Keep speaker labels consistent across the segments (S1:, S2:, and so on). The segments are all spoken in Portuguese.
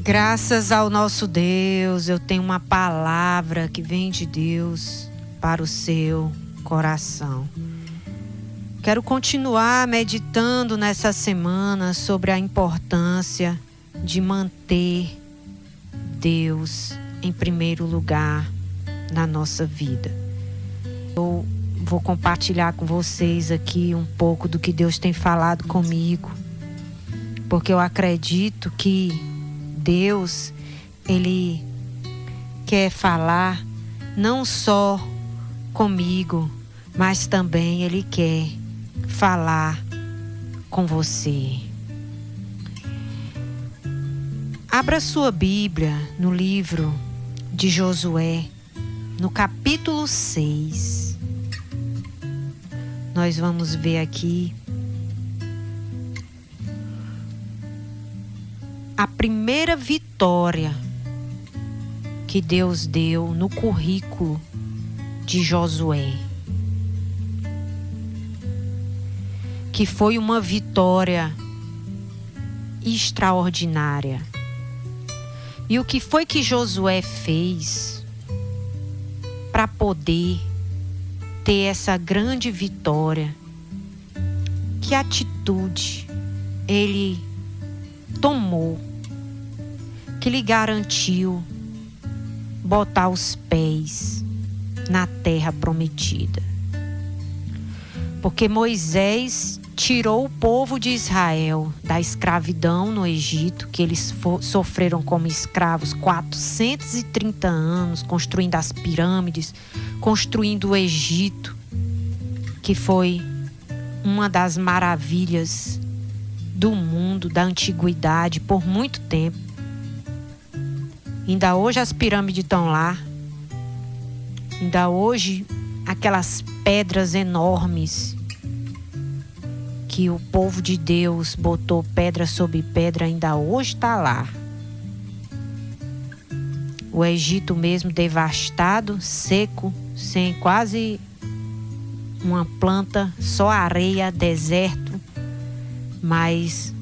S1: Graças ao nosso Deus, eu tenho uma palavra que vem de Deus para o seu coração. Quero continuar meditando nessa semana sobre a importância de manter Deus em primeiro lugar na nossa vida. Eu vou compartilhar com vocês aqui um pouco do que Deus tem falado comigo, porque eu acredito que Deus, Ele quer falar não só comigo, mas também Ele quer falar com você. Abra sua Bíblia no livro de Josué, no capítulo 6. Nós vamos ver aqui a primeira vitória que Deus deu no currículo de Josué, que foi uma vitória extraordinária. E o que foi que Josué fez para poder ter essa grande vitória? Que atitude ele tomou que lhe garantiu botar os pés na terra prometida? Porque Moisés tirou o povo de Israel da escravidão no Egito, que eles sofreram como escravos 430 anos, construindo as pirâmides, construindo o Egito, que foi uma das maravilhas do mundo, da antiguidade, por muito tempo. Ainda hoje as pirâmides estão lá. Ainda hoje aquelas pedras enormes que o povo de Deus botou pedra sobre pedra, ainda hoje está lá. O Egito mesmo devastado, seco, sem quase uma planta, só areia, deserto. Mas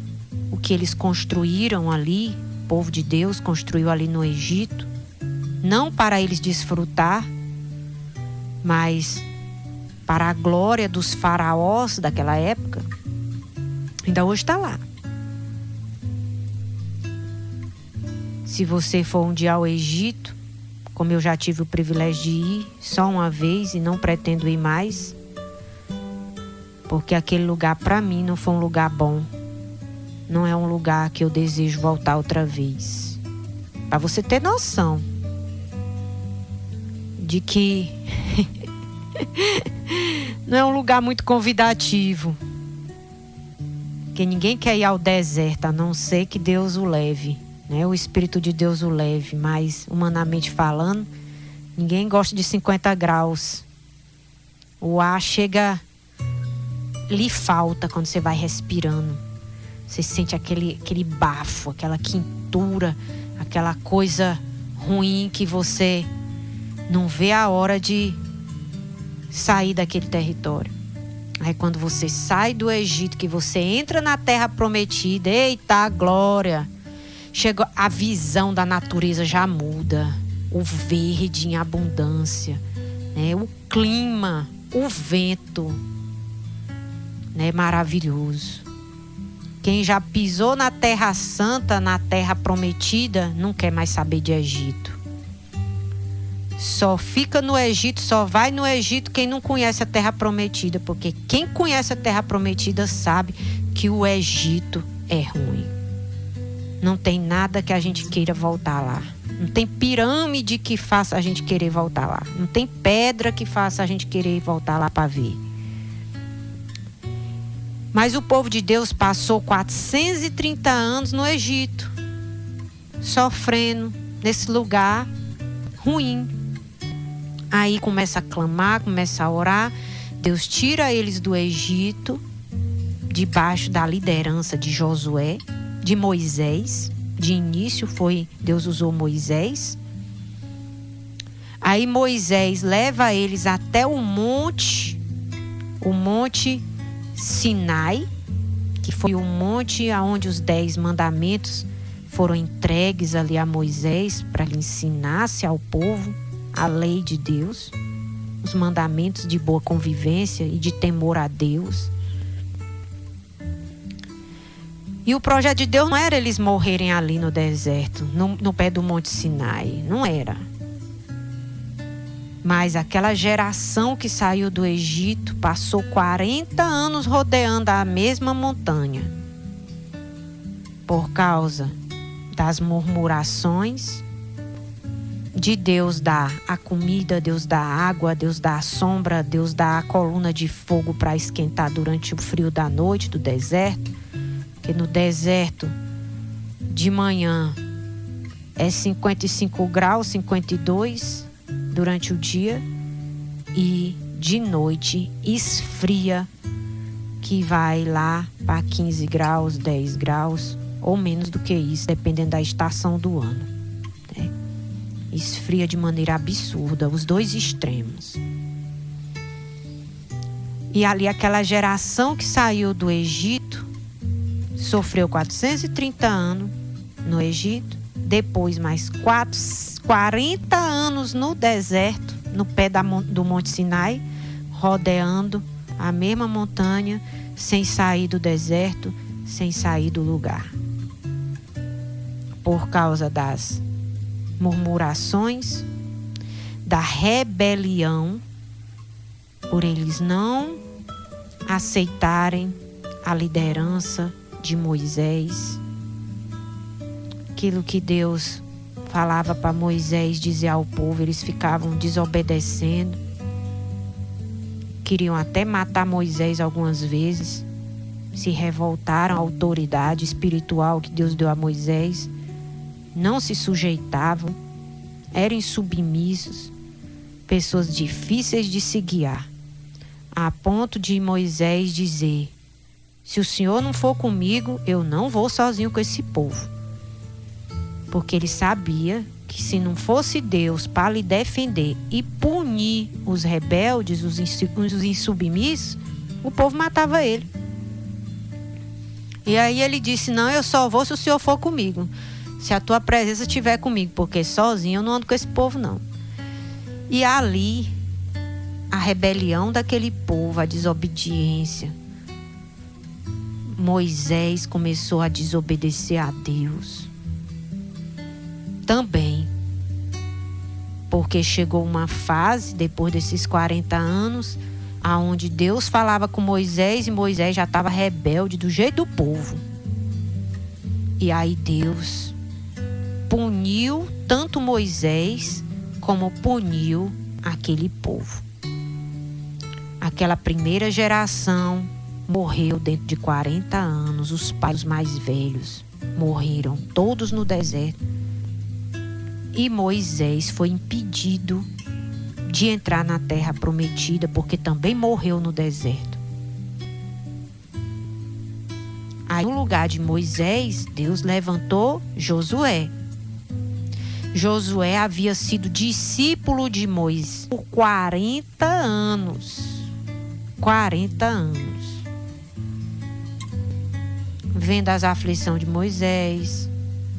S1: o que eles construíram ali, o povo de Deus construiu ali no Egito, não para eles desfrutar, mas para a glória dos faraós daquela época, ainda hoje está lá. Se você for um dia ao Egito, como eu já tive o privilégio de ir só uma vez e não pretendo ir mais, porque aquele lugar para mim não foi um lugar bom. Não é um lugar que eu desejo voltar outra vez. Para você ter noção de que não é um lugar muito convidativo. Porque ninguém quer ir ao deserto, a não ser que Deus o leve, né? O Espírito de Deus o leve. Mas, humanamente falando, ninguém gosta de 50 graus. O ar chega, lhe falta quando você vai respirando. Você sente aquele bafo, aquela quentura, aquela coisa ruim que você não vê a hora de sair daquele território. Aí quando você sai do Egito, que você entra na terra prometida, eita glória! Chega, a visão da natureza já muda. O verde em abundância, né? O clima, o vento, né? Maravilhoso. Quem já pisou na Terra Santa, na Terra Prometida, não quer mais saber de Egito. Só fica no Egito, só vai no Egito quem não conhece a Terra Prometida, porque quem conhece a Terra Prometida sabe que o Egito é ruim. Não tem nada que a gente queira voltar lá. Não tem pirâmide que faça a gente querer voltar lá. Não tem pedra que faça a gente querer voltar lá para ver. Mas o povo de Deus passou 430 anos no Egito, sofrendo nesse lugar ruim. Aí começa a clamar, começa a orar. Deus tira eles do Egito, debaixo da liderança de Josué, de Moisés. De início Deus usou Moisés. Aí Moisés leva eles até o monte Sinai, que foi o monte onde os 10 mandamentos foram entregues ali a Moisés para lhe ensinasse ao povo a lei de Deus, os mandamentos de boa convivência e de temor a Deus. E o projeto de Deus não era eles morrerem ali no deserto, no pé do Monte Sinai, não era. Mas aquela geração que saiu do Egito passou 40 anos rodeando a mesma montanha por causa das murmurações de Deus dar a comida, Deus dá a água, Deus dá a sombra, Deus dá a coluna de fogo para esquentar durante o frio da noite do deserto. Porque no deserto de manhã é 55 graus, 52 durante o dia, e de noite esfria, que vai lá para 15 graus, 10 graus ou menos do que isso, dependendo da estação do ano. Esfria de maneira absurda, os dois extremos. E ali aquela geração que saiu do Egito sofreu 430 anos no Egito, depois mais 40 anos no deserto, no pé do Monte Sinai, rodeando a mesma montanha, sem sair do deserto, sem sair do lugar. Por causa das murmurações, da rebelião, por eles não aceitarem a liderança de Moisés. Aquilo que Deus falava para Moisés dizer ao povo, eles ficavam desobedecendo. Queriam até matar Moisés algumas vezes. Se revoltaram à autoridade espiritual que Deus deu a Moisés. Não se sujeitavam, eram insubmissos, pessoas difíceis de se guiar, a ponto de Moisés dizer: se o Senhor não for comigo, eu não vou sozinho com esse povo. Porque ele sabia que se não fosse Deus para lhe defender e punir os rebeldes, os insubmissos, o povo matava ele. E aí ele disse: não, eu só vou se o Senhor for comigo. Se a tua presença estiver comigo, porque sozinho eu não ando com esse povo, não. E ali, a rebelião daquele povo, a desobediência, Moisés começou a desobedecer a Deus. Também, porque chegou uma fase, depois desses 40 anos, aonde Deus falava com Moisés e Moisés já estava rebelde do jeito do povo. E aí Deus puniu tanto Moisés como puniu aquele povo. Aquela primeira geração morreu dentro de 40 anos. Os pais mais velhos morreram todos no deserto. E Moisés foi impedido de entrar na terra prometida, porque também morreu no deserto. Aí, no lugar de Moisés, Deus levantou Josué. Josué havia sido discípulo de Moisés por 40 anos. 40 anos. Vendo as aflições de Moisés,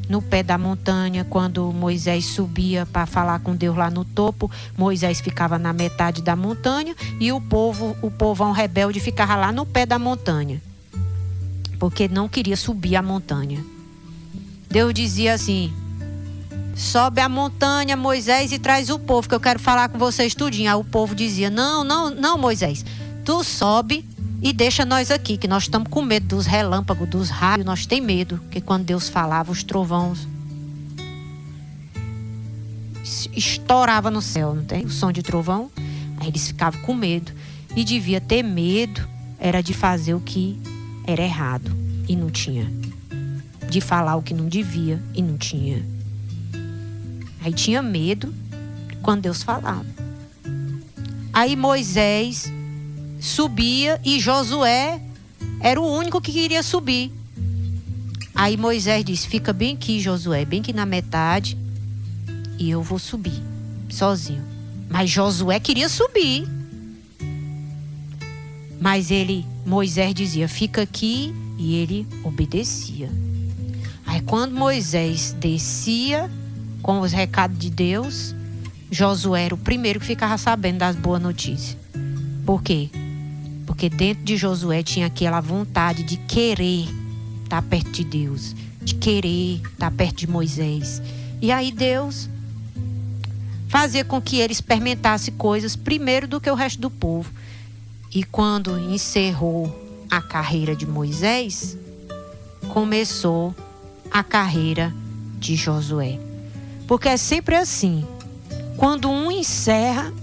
S1: no pé da montanha, quando Moisés subia para falar com Deus lá no topo, Moisés ficava na metade da montanha e o povão rebelde ficava lá no pé da montanha, porque não queria subir a montanha. Deus dizia assim: sobe a montanha, Moisés, e traz o povo, que eu quero falar com vocês tudinho. Aí o povo dizia: não, Moisés, tu sobe e deixa nós aqui, que nós estamos com medo dos relâmpagos, dos raios, nós tem medo. Porque quando Deus falava, os trovões estourava no céu, não tem? O som de trovão. Aí eles ficavam com medo. E devia ter medo, era de fazer o que era errado e não tinha. De falar o que não devia e não tinha. Aí tinha medo quando Deus falava. Aí Moisés subia e Josué era o único que queria subir. Aí Moisés disse: fica bem aqui, Josué, bem aqui na metade, e eu vou subir sozinho. Mas Josué queria subir. Mas Moisés dizia: fica aqui, e ele obedecia. Aí quando Moisés descia com os recados de Deus, Josué era o primeiro que ficava sabendo das boas notícias. Por quê? Porque dentro de Josué tinha aquela vontade de querer estar perto de Deus, de querer estar perto de Moisés. E aí Deus fazia com que ele experimentasse coisas primeiro do que o resto do povo. E quando encerrou a carreira de Moisés, começou a carreira de Josué. Porque é sempre assim. Quando um encerra,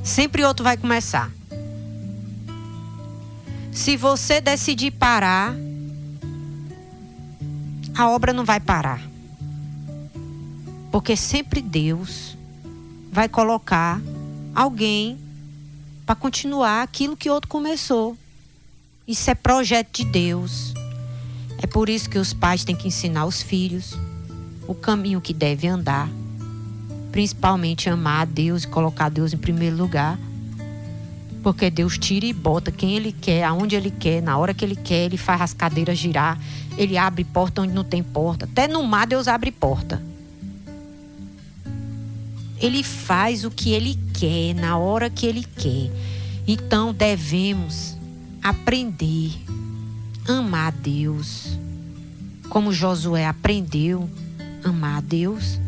S1: sempre outro vai começar. Se você decidir parar, a obra não vai parar. Porque sempre Deus vai colocar alguém para continuar aquilo que outro começou. Isso é projeto de Deus. É por isso que os pais têm que ensinar os filhos o caminho que deve andar. Principalmente amar a Deus e colocar Deus em primeiro lugar. Porque Deus tira e bota quem Ele quer, aonde Ele quer, na hora que Ele quer. Ele faz as cadeiras girar. Ele abre porta onde não tem porta. Até no mar Deus abre porta. Ele faz o que Ele quer, na hora que Ele quer. Então devemos aprender a amar a Deus. Como Josué aprendeu a amar a Deus,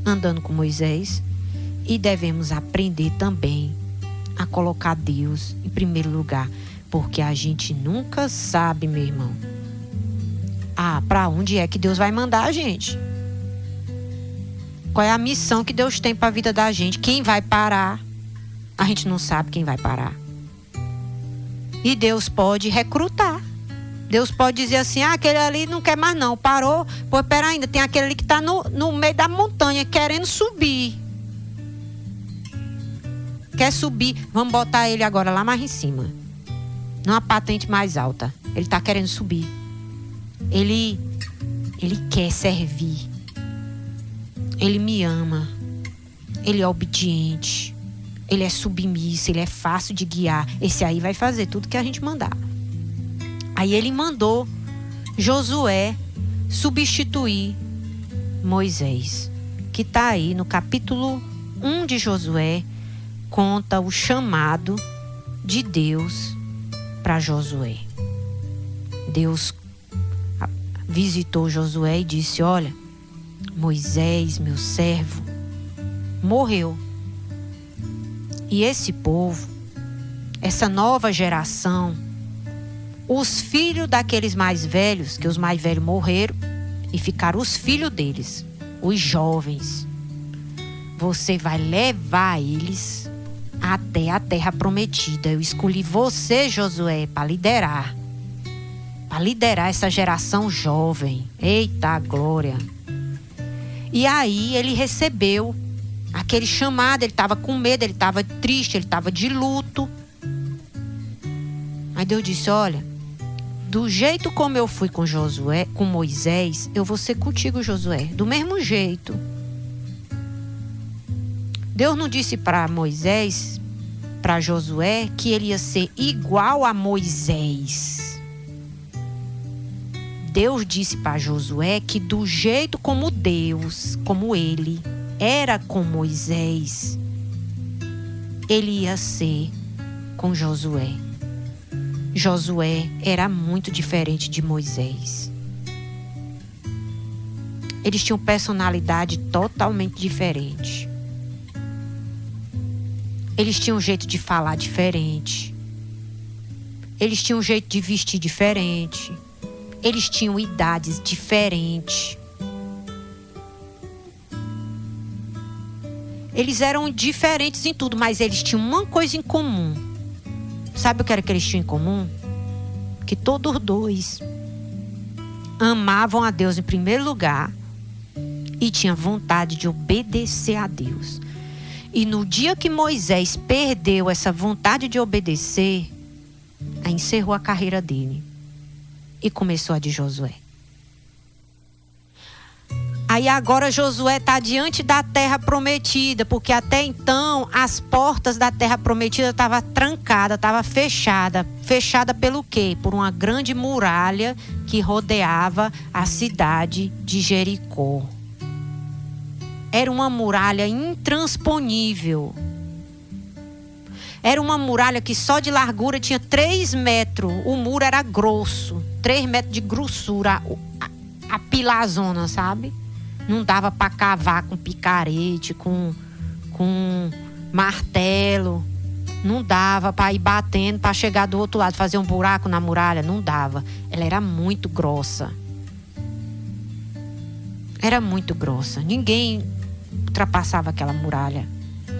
S1: andando com Moisés. E devemos aprender também a colocar Deus em primeiro lugar. Porque a gente nunca sabe, meu irmão, para onde é que Deus vai mandar a gente. Qual é a missão que Deus tem para a vida da gente? Quem vai parar? A gente não sabe quem vai parar. E Deus pode recrutar. Deus pode dizer assim, aquele ali não quer mais não, parou. Pô, pera ainda, tem aquele ali que está no meio da montanha, querendo subir. Quer subir, vamos botar ele agora lá mais em cima. Numa patente mais alta. Ele está querendo subir. Ele quer servir. Ele me ama. Ele é obediente. Ele é submisso. Ele é fácil de guiar. Esse aí vai fazer tudo que a gente mandar. Aí ele mandou Josué substituir Moisés. Que está aí no capítulo 1 de Josué. Conta o chamado de Deus para Josué. Deus visitou Josué e disse, olha, Moisés, meu servo, morreu. E esse povo, essa nova geração, os filhos daqueles mais velhos, que os mais velhos morreram, e ficaram os filhos deles, os jovens. Você vai levar eles até a terra prometida. Eu escolhi você, Josué, para liderar essa geração jovem. Eita glória! E aí ele recebeu aquele chamado. Ele estava com medo, ele estava triste, ele estava de luto. Aí Deus disse, olha, do jeito como eu fui com Josué, com Moisés, eu vou ser contigo, Josué, do mesmo jeito. Deus não disse para Moisés, para Josué, que ele ia ser igual a Moisés. Deus disse para Josué que do jeito como Deus, como ele era com Moisés, ele ia ser com Josué. Josué era muito diferente de Moisés. Eles tinham personalidade totalmente diferente. Eles tinham um jeito de falar diferente. Eles tinham um jeito de vestir diferente. Eles tinham idades diferentes. Eles eram diferentes em tudo, mas eles tinham uma coisa em comum. Sabe o que era que eles tinham em comum? Que todos dois amavam a Deus em primeiro lugar e tinham vontade de obedecer a Deus. E no dia que Moisés perdeu essa vontade de obedecer, aí encerrou a carreira dele e começou a de Josué. Aí agora Josué está diante da terra prometida, porque até então as portas da terra prometida estavam trancadas, estavam fechadas. Fechada pelo quê? Por uma grande muralha que rodeava a cidade de Jericó. Era uma muralha intransponível. Era uma muralha que só de largura tinha 3 metros. O muro era grosso, 3 metros de grossura, a pilazona, sabe? Não dava para cavar com picarete, com martelo. Não dava para ir batendo, para chegar do outro lado, fazer um buraco na muralha. Não dava. Ela era muito grossa. Era muito grossa. Ninguém ultrapassava aquela muralha.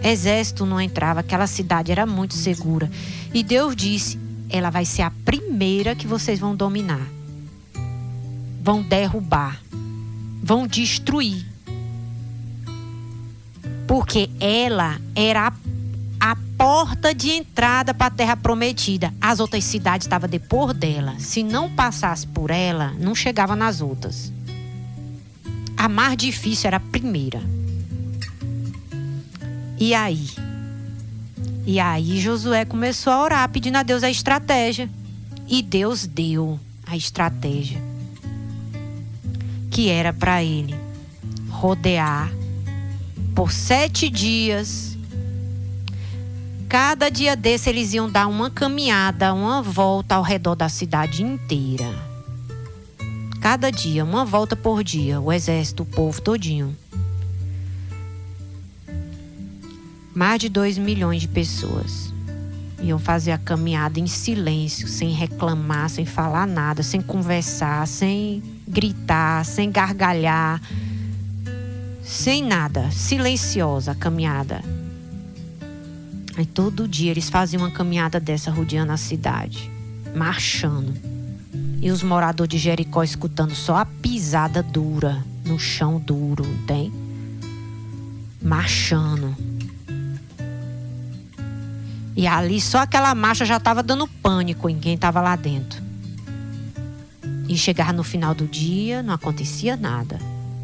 S1: Exército não entrava. Aquela cidade era muito segura. E Deus disse, ela vai ser a primeira que vocês vão dominar. Vão derrubar. Vão destruir. Porque ela era a porta de entrada para a terra prometida. As outras cidades estavam depois dela. Se não passasse por ela, não chegava nas outras. A mais difícil era a primeira. E aí Josué começou a orar, pedindo a Deus a estratégia. E Deus deu a estratégia. Que era para ele rodear por 7 dias. Cada dia desse eles iam dar uma caminhada, uma volta ao redor da cidade inteira. Cada dia, uma volta por dia, o exército, o povo todinho. Mais de 2 milhões de pessoas iam fazer a caminhada em silêncio, sem reclamar, sem falar nada, sem conversar, sem gritar, sem gargalhar, sem nada, silenciosa a caminhada. Aí todo dia eles faziam uma caminhada dessa rodeando a cidade, marchando. E os moradores de Jericó escutando só a pisada dura, no chão duro, tem? Marchando. E ali só aquela marcha já estava dando pânico em quem estava lá dentro. E chegava no final do dia, não acontecia nada.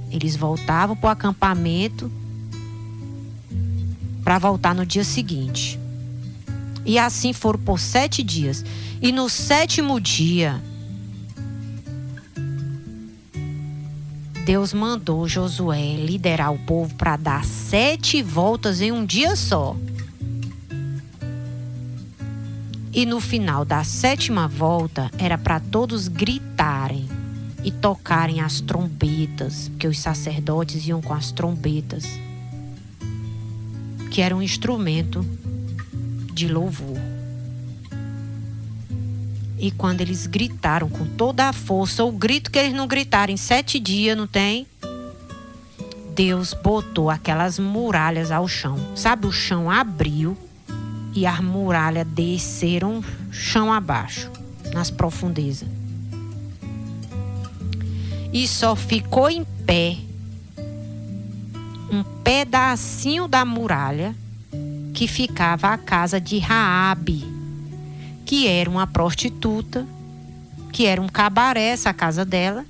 S1: Eles voltavam para o acampamento para voltar no dia seguinte. E assim foram por 7 dias. E no 7º dia, Deus mandou Josué liderar o povo para dar 7 voltas em um dia só. E no final da 7ª volta, era para todos gritarem e tocarem as trombetas, porque os sacerdotes iam com as trombetas, que era um instrumento de louvor. E quando eles gritaram com toda a força, o grito que eles não gritaram em 7 dias, não tem? Deus botou aquelas muralhas ao chão. Sabe, o chão abriu. E as muralhas desceram chão abaixo, nas profundezas. E só ficou em pé um pedacinho da muralha que ficava a casa de Raabe, que era uma prostituta, que era um cabaré, essa casa dela,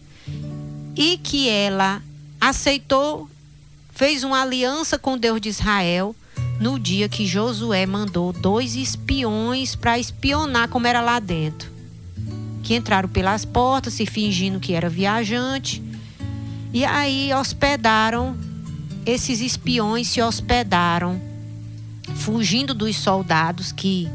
S1: e que ela aceitou, fez uma aliança com Deus de Israel, no dia que Josué mandou 2 espiões para espionar como era lá dentro. Que entraram pelas portas, se fingindo que era viajante. E aí esses espiões se hospedaram, fugindo dos soldados que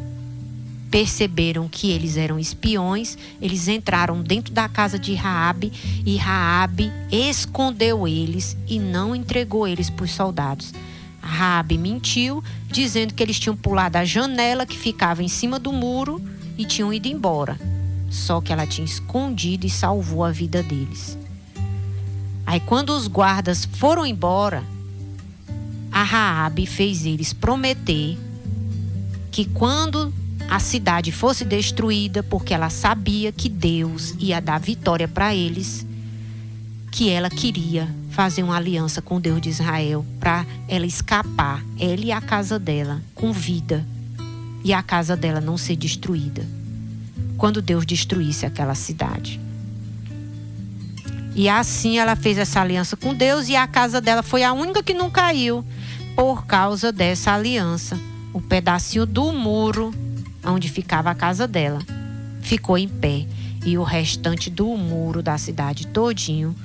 S1: perceberam que eles eram espiões. Eles entraram dentro da casa de Raabe e Raabe escondeu eles e não entregou eles para os soldados. Raabe mentiu, dizendo que eles tinham pulado a janela que ficava em cima do muro e tinham ido embora. Só que ela tinha escondido e salvou a vida deles. Aí quando os guardas foram embora, a Raabe fez eles prometer que quando a cidade fosse destruída, porque ela sabia que Deus ia dar vitória para eles, que ela queria fazer uma aliança com o Deus de Israel para ela escapar, ela e a casa dela, com vida, e a casa dela não ser destruída quando Deus destruísse aquela cidade. E assim ela fez essa aliança com Deus, e a casa dela foi a única que não caiu por causa dessa aliança. O pedacinho do muro onde ficava a casa dela ficou em pé, e o restante do muro da cidade todinho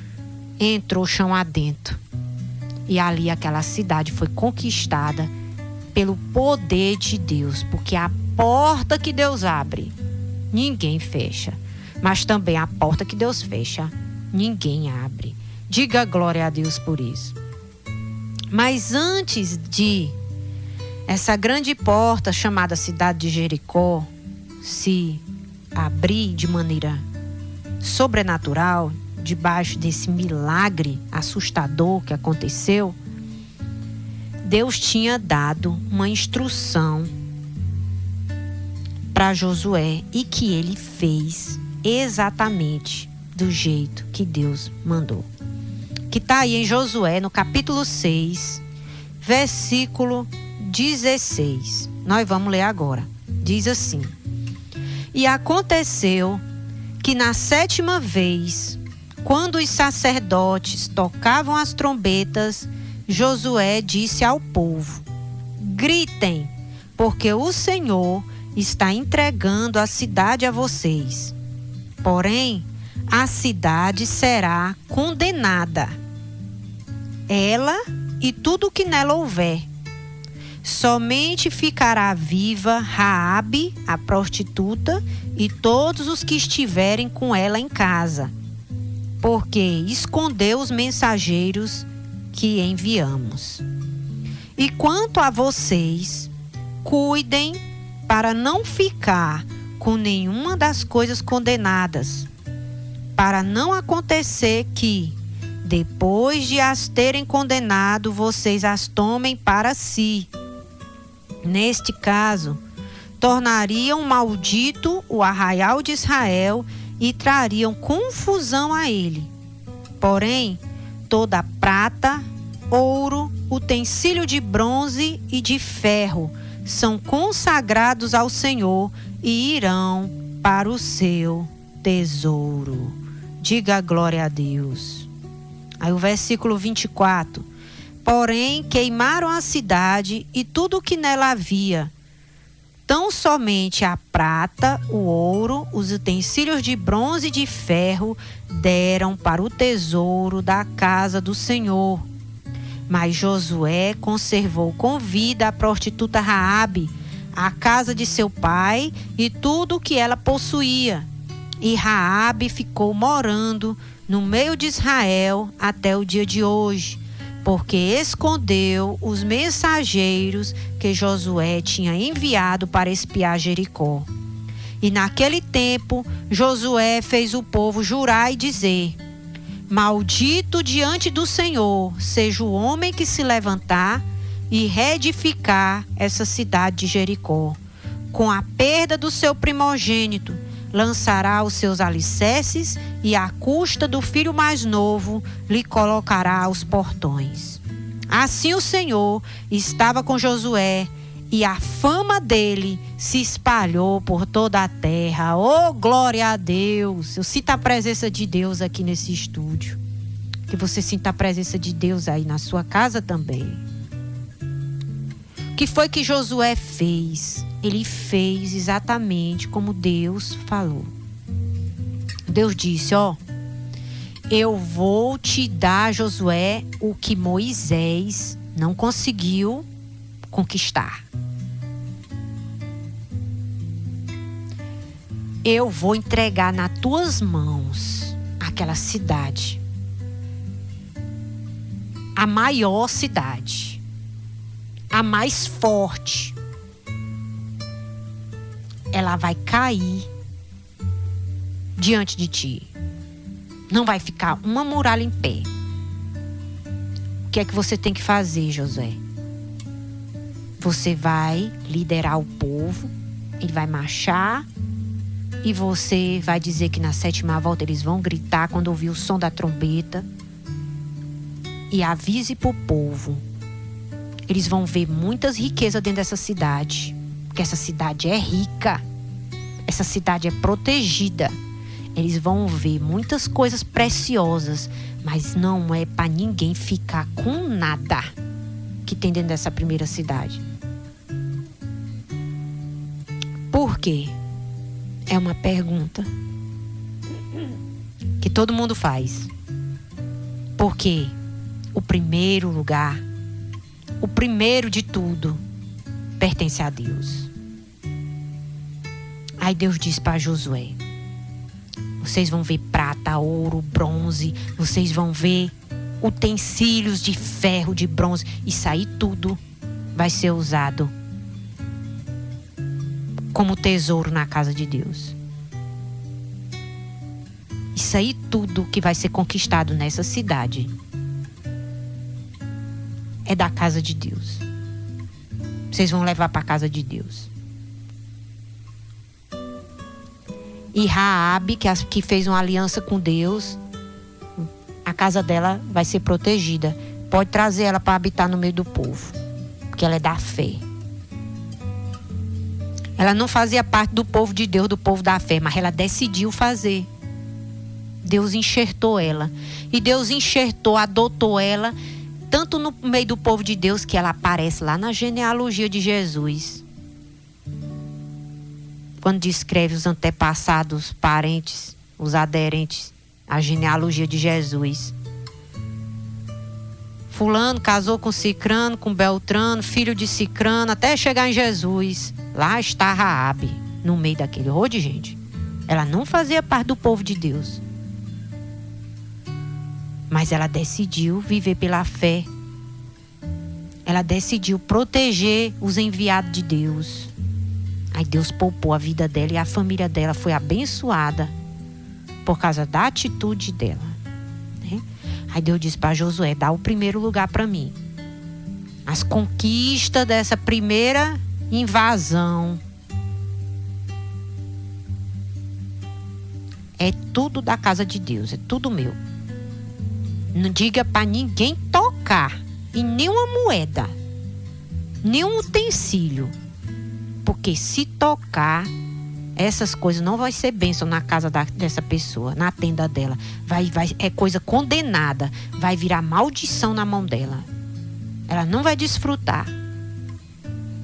S1: entrou chão adentro. E ali aquela cidade foi conquistada pelo poder de Deus, porque a porta que Deus abre, ninguém fecha. Mas também a porta que Deus fecha, ninguém abre. Diga glória a Deus por isso. Mas antes de essa grande porta chamada cidade de Jericó se abrir de maneira sobrenatural, debaixo desse milagre assustador que aconteceu, Deus tinha dado uma instrução para Josué, e que ele fez exatamente do jeito que Deus mandou. Que está aí em Josué, no capítulo 6, versículo 16. Nós vamos ler agora. Diz assim: E aconteceu que na 7ª vez, quando os sacerdotes tocavam as trombetas, Josué disse ao povo: Gritem, porque o Senhor está entregando a cidade a vocês. Porém, a cidade será condenada, ela e tudo o que nela houver. Somente ficará viva Raabe, a prostituta, e todos os que estiverem com ela em casa, porque escondeu os mensageiros que enviamos. E quanto a vocês, cuidem para não ficar com nenhuma das coisas condenadas, para não acontecer que, depois de as terem condenado, vocês as tomem para si. Neste caso, tornariam maldito o arraial de Israel e trariam confusão a ele. Porém, toda prata, ouro, utensílio de bronze e de ferro são consagrados ao Senhor e irão para o seu tesouro. Diga glória a Deus. Aí o versículo 24. Porém, queimaram a cidade e tudo o que nela havia. Tão somente a prata, o ouro, os utensílios de bronze e de ferro deram para o tesouro da casa do Senhor. Mas Josué conservou com vida a prostituta Raabe, a casa de seu pai e tudo o que ela possuía. E Raabe ficou morando no meio de Israel até o dia de hoje, porque escondeu os mensageiros que Josué tinha enviado para espiar Jericó. E naquele tempo, Josué fez o povo jurar e dizer: Maldito diante do Senhor seja o homem que se levantar e reedificar essa cidade de Jericó. Com a perda do seu primogênito, lançará os seus alicerces e à custa do filho mais novo lhe colocará os portões. Assim o Senhor estava com Josué, e a fama dele se espalhou por toda a terra. Oh, glória a Deus! Eu sinto a presença de Deus aqui nesse estúdio. Que você sinta a presença de Deus aí na sua casa também. O que foi que Josué fez? Ele fez exatamente como Deus falou. Deus disse: eu vou te dar, Josué, o que Moisés não conseguiu conquistar. Eu vou entregar nas tuas mãos aquela cidade, a maior cidade, a mais forte. Ela vai cair diante de ti. Não vai ficar uma muralha em pé. O que é que você tem que fazer, Josué? Você vai liderar o povo, ele vai marchar, e você vai dizer que na 7ª volta eles vão gritar quando ouvir o som da trombeta. E avise para o povo. Eles vão ver muitas riquezas dentro dessa cidade. Porque essa cidade é rica. Essa cidade é protegida. Eles vão ver muitas coisas preciosas, mas não é para ninguém ficar com nada que tem dentro dessa primeira cidade. Por quê? É uma pergunta que todo mundo faz. Porque o primeiro lugar, o primeiro de tudo, pertence a Deus. Aí Deus diz para Josué: vocês vão ver prata, ouro, bronze, vocês vão ver utensílios de ferro, de bronze. Isso aí tudo vai ser usado como tesouro na casa de Deus. Isso aí tudo que vai ser conquistado nessa cidade é da casa de Deus. Vocês vão levar para a casa de Deus. E Raabe, que fez uma aliança com Deus, a casa dela vai ser protegida. Pode trazer ela para habitar no meio do povo, porque ela é da fé. Ela não fazia parte do povo de Deus, do povo da fé, mas ela decidiu fazer. Deus enxertou ela. E Deus enxertou, adotou ela, tanto no meio do povo de Deus, que ela aparece lá na genealogia de Jesus. Quando descreve os antepassados, parentes, os aderentes, a genealogia de Jesus. Fulano casou com Cicrano, com Beltrano, filho de Cicrano, até chegar em Jesus. Lá está Raabe, no meio daquele rolo de gente. Ela não fazia parte do povo de Deus. Mas ela decidiu viver pela fé. Ela decidiu proteger os enviados de Deus. Aí Deus poupou a vida dela e a família dela foi abençoada por causa da atitude dela, né? Aí Deus disse para Josué: dá o primeiro lugar para mim. As conquistas dessa primeira invasão é tudo da casa de Deus, é tudo meu. Não diga para ninguém tocar em nenhuma moeda, nenhum utensílio. Porque se tocar, essas coisas não vai ser bênção na casa dessa pessoa, na tenda dela. É coisa condenada. Vai virar maldição na mão dela. Ela não vai desfrutar.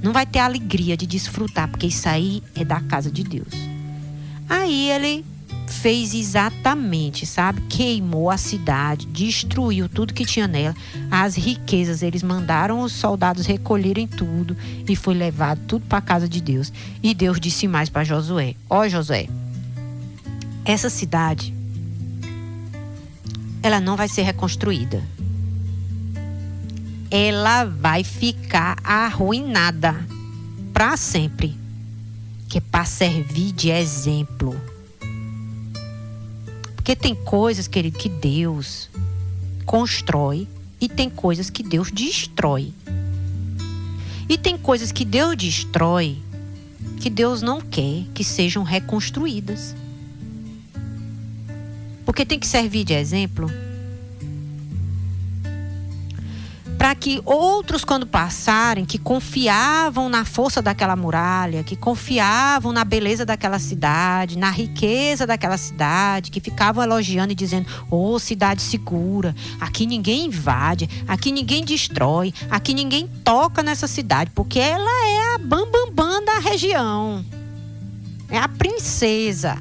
S1: Não vai ter alegria de desfrutar, porque isso aí é da casa de Deus. Aí ele fez exatamente, sabe? Queimou a cidade, destruiu tudo que tinha nela. As riquezas, eles mandaram os soldados recolherem tudo e foi levado tudo para a casa de Deus. E Deus disse mais para Josué: ó Josué, essa cidade, ela não vai ser reconstruída. Ela vai ficar arruinada para sempre, que é para servir de exemplo. Porque tem coisas, querido, que Deus constrói e tem coisas que Deus destrói. E tem coisas que Deus destrói que Deus não quer que sejam reconstruídas. Porque tem que servir de exemplo para que outros, quando passarem, que confiavam na força daquela muralha, que confiavam na beleza daquela cidade, na riqueza daquela cidade, que ficavam elogiando e dizendo: oh, cidade segura, aqui ninguém invade, aqui ninguém destrói, aqui ninguém toca nessa cidade, porque ela é a bambambam da região, é a princesa.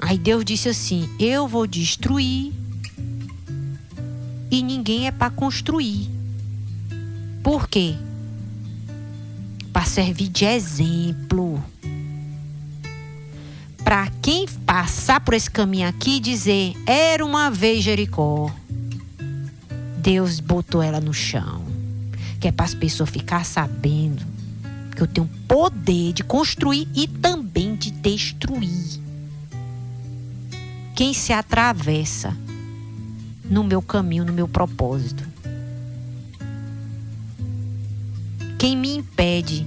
S1: Aí Deus disse assim: eu vou destruir e ninguém é para construir. Por quê? Para servir de exemplo. Para quem passar por esse caminho aqui e dizer: era uma vez Jericó. Deus botou ela no chão. Que é para as pessoas ficarem sabendo que eu tenho poder de construir e também de destruir. Quem se atravessa no meu caminho, no meu propósito. Quem me impede.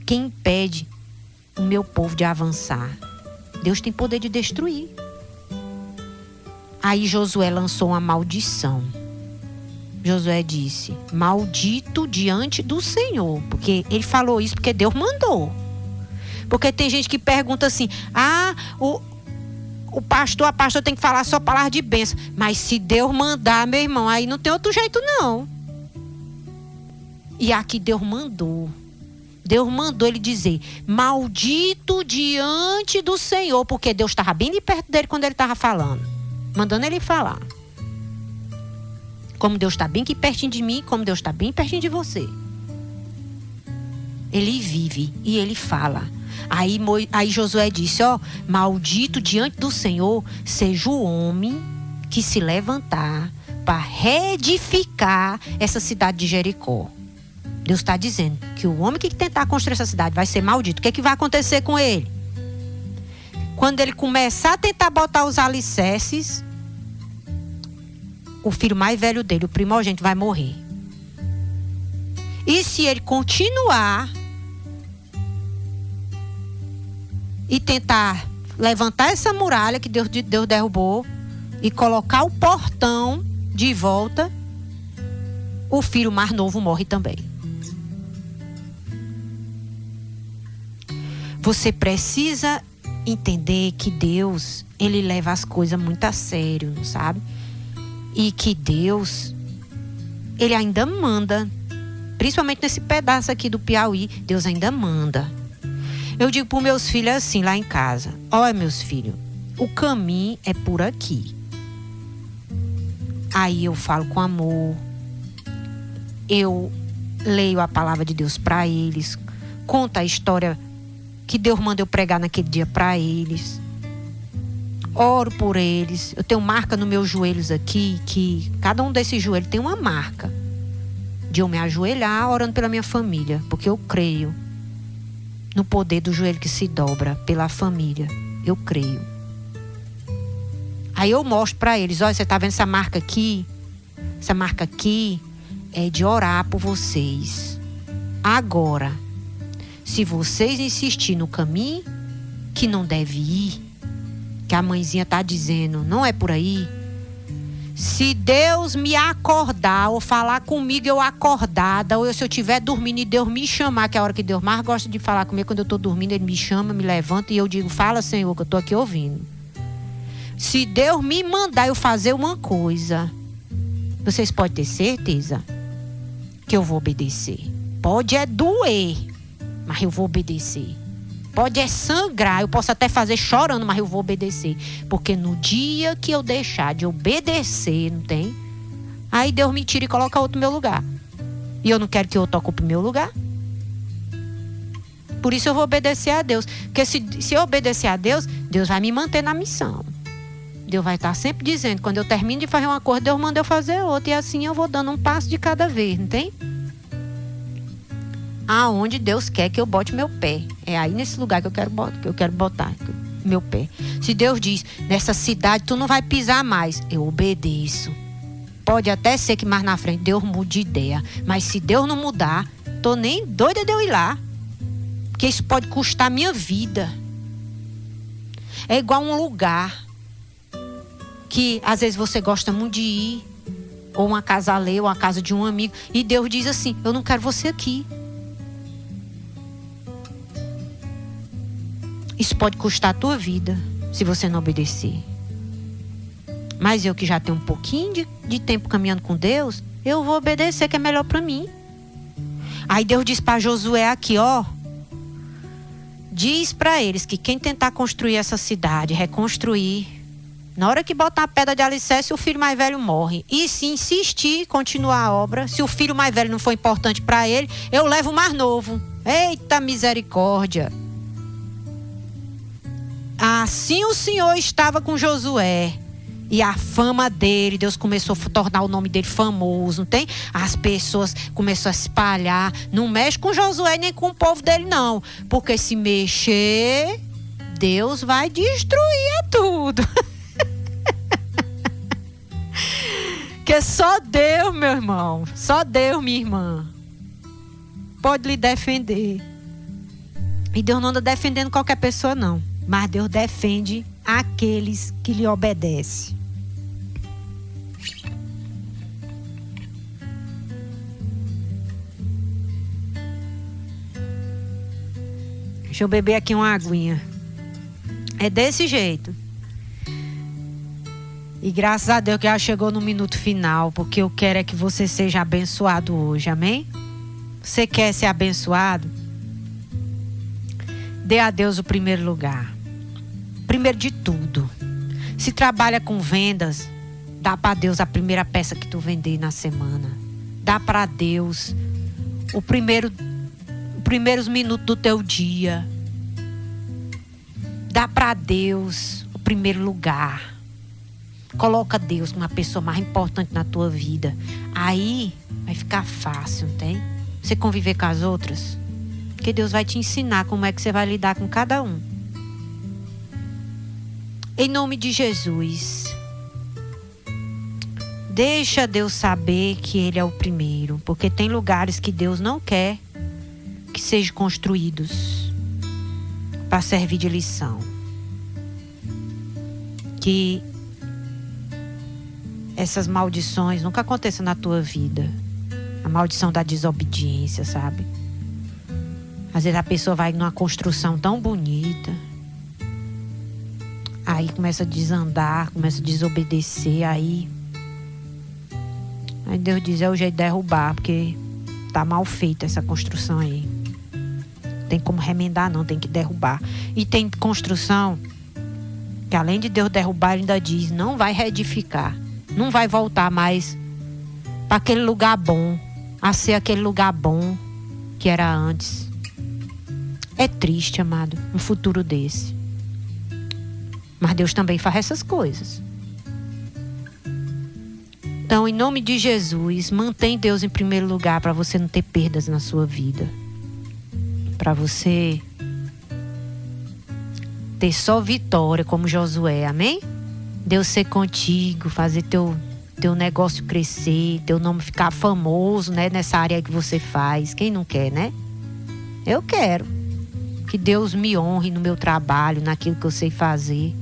S1: Quem impede o meu povo de avançar. Deus tem poder de destruir. Aí Josué lançou uma maldição. Josué disse: maldito diante do Senhor. Porque ele falou isso porque Deus mandou. Porque tem gente que pergunta assim: o pastor, a pastora tem que falar só palavra de bênção. Mas se Deus mandar, meu irmão, aí não tem outro jeito não. E aqui Deus mandou. Deus mandou ele dizer: maldito diante do Senhor. Porque Deus estava bem de perto dele quando ele estava falando. Mandando ele falar. Como Deus está bem aqui pertinho de mim, como Deus está bem pertinho de você. Ele vive e ele fala. Aí Josué disse: maldito diante do Senhor seja o homem que se levantar para reedificar essa cidade de Jericó. Deus está dizendo que o homem que tentar construir essa cidade vai ser maldito. O que vai acontecer com ele? Quando ele começar a tentar botar os alicerces, o filho mais velho dele, o primogênito, vai morrer. E se ele continuar e tentar levantar essa muralha que Deus derrubou e colocar o portão de volta, o filho mais novo morre também. Você precisa entender que Deus, ele leva as coisas muito a sério, não sabe? E que Deus, ele ainda manda. Principalmente nesse pedaço aqui do Piauí, Deus ainda manda. Eu digo para os meus filhos assim, lá em casa: olha, meus filhos, o caminho é por aqui. Aí eu falo com amor. Eu leio a palavra de Deus para eles. Conto a história que Deus manda eu pregar naquele dia para eles. Oro por eles. Eu tenho marca nos meus joelhos aqui, que cada um desses joelhos tem uma marca de eu me ajoelhar orando pela minha família, porque eu creio no poder do joelho que se dobra pela família. Eu creio. Aí eu mostro para eles: olha, você está vendo essa marca aqui? Essa marca aqui é de orar por vocês. Agora, se vocês insistirem no caminho que não deve ir, que a mãezinha está dizendo, não é por aí. Se Deus me acordar ou falar comigo eu acordada, ou se eu estiver dormindo e Deus me chamar, que é a hora que Deus mais gosta de falar comigo, quando eu estou dormindo, ele me chama, me levanta e eu digo: fala, Senhor, que eu estou aqui ouvindo. Se Deus me mandar eu fazer uma coisa, vocês podem ter certeza que eu vou obedecer. Pode é doer, mas eu vou obedecer. Pode é sangrar, eu posso até fazer chorando, mas eu vou obedecer. Porque no dia que eu deixar de obedecer, não tem? Aí Deus me tira e coloca outro no meu lugar. E eu não quero que outro ocupe meu lugar. Por isso eu vou obedecer a Deus. Porque se eu obedecer a Deus, Deus vai me manter na missão. Deus vai estar sempre dizendo: quando eu termino de fazer uma coisa, Deus manda eu fazer outra. E assim eu vou dando um passo de cada vez, não tem? Aonde Deus quer que eu bote meu pé. É aí nesse lugar que eu quero botar meu pé. Se Deus diz: nessa cidade tu não vai pisar mais, eu obedeço. Pode até ser que mais na frente Deus mude de ideia. Mas se Deus não mudar, tô nem doida de eu ir lá. Porque isso pode custar minha vida. É igual um lugar que às vezes você gosta muito de ir. Ou uma casa alheia, ou uma casa de um amigo. E Deus diz assim: eu não quero você aqui. Isso pode custar a tua vida, se você não obedecer. Mas eu que já tenho um pouquinho de tempo caminhando com Deus, eu vou obedecer, que é melhor para mim. Aí Deus diz para Josué aqui, diz para eles que quem tentar construir essa cidade, reconstruir, na hora que botar a pedra de alicerce, o filho mais velho morre. E se insistir, continuar a obra, se o filho mais velho não for importante para ele, eu levo o mais novo. Eita misericórdia! Assim o Senhor estava com Josué. E a fama dele, Deus começou a tornar o nome dele famoso, não tem? As pessoas começaram a se espalhar. Não mexe com Josué nem com o povo dele, não. Porque se mexer, Deus vai destruir tudo. Que só Deus, meu irmão, só Deus, minha irmã, pode lhe defender. E Deus não anda defendendo qualquer pessoa, não. Mas Deus defende aqueles que lhe obedecem. Deixa eu beber aqui uma aguinha. É desse jeito. E graças a Deus que já chegou no minuto final, porque eu quero é que você seja abençoado hoje, amém? Você quer ser abençoado? Dê a Deus o primeiro lugar. Primeiro de tudo. Se trabalha com vendas, dá para Deus a primeira peça que tu vender na semana. Dá para Deus os primeiros minutos do teu dia. Dá para Deus o primeiro lugar. Coloca Deus como a pessoa mais importante na tua vida. Aí vai ficar fácil, não tem? Você conviver com as outras. Porque Deus vai te ensinar como é que você vai lidar com cada um. Em nome de Jesus. Deixa Deus saber que Ele é o primeiro. Porque tem lugares que Deus não quer que sejam construídos para servir de lição. Que essas maldições nunca aconteçam na tua vida. A maldição da desobediência, sabe? Às vezes a pessoa vai numa construção tão bonita, aí começa a desandar, começa a desobedecer, aí Deus diz, é o jeito de derrubar, porque tá mal feita essa construção aí. Não tem como remendar não, tem que derrubar. E tem construção que além de Deus derrubar, ele ainda diz, não vai reedificar. Não vai voltar mais para aquele lugar bom, a ser aquele lugar bom que era antes. É triste, amado, um futuro desse. Mas Deus também faz essas coisas. Então, em nome de Jesus, mantém Deus em primeiro lugar para você não ter perdas na sua vida. Para você ter só vitória como Josué, amém? Deus ser contigo, fazer teu negócio crescer, teu nome ficar famoso, né, nessa área que você faz. Quem não quer, né? Eu quero que Deus me honre no meu trabalho, naquilo que eu sei fazer.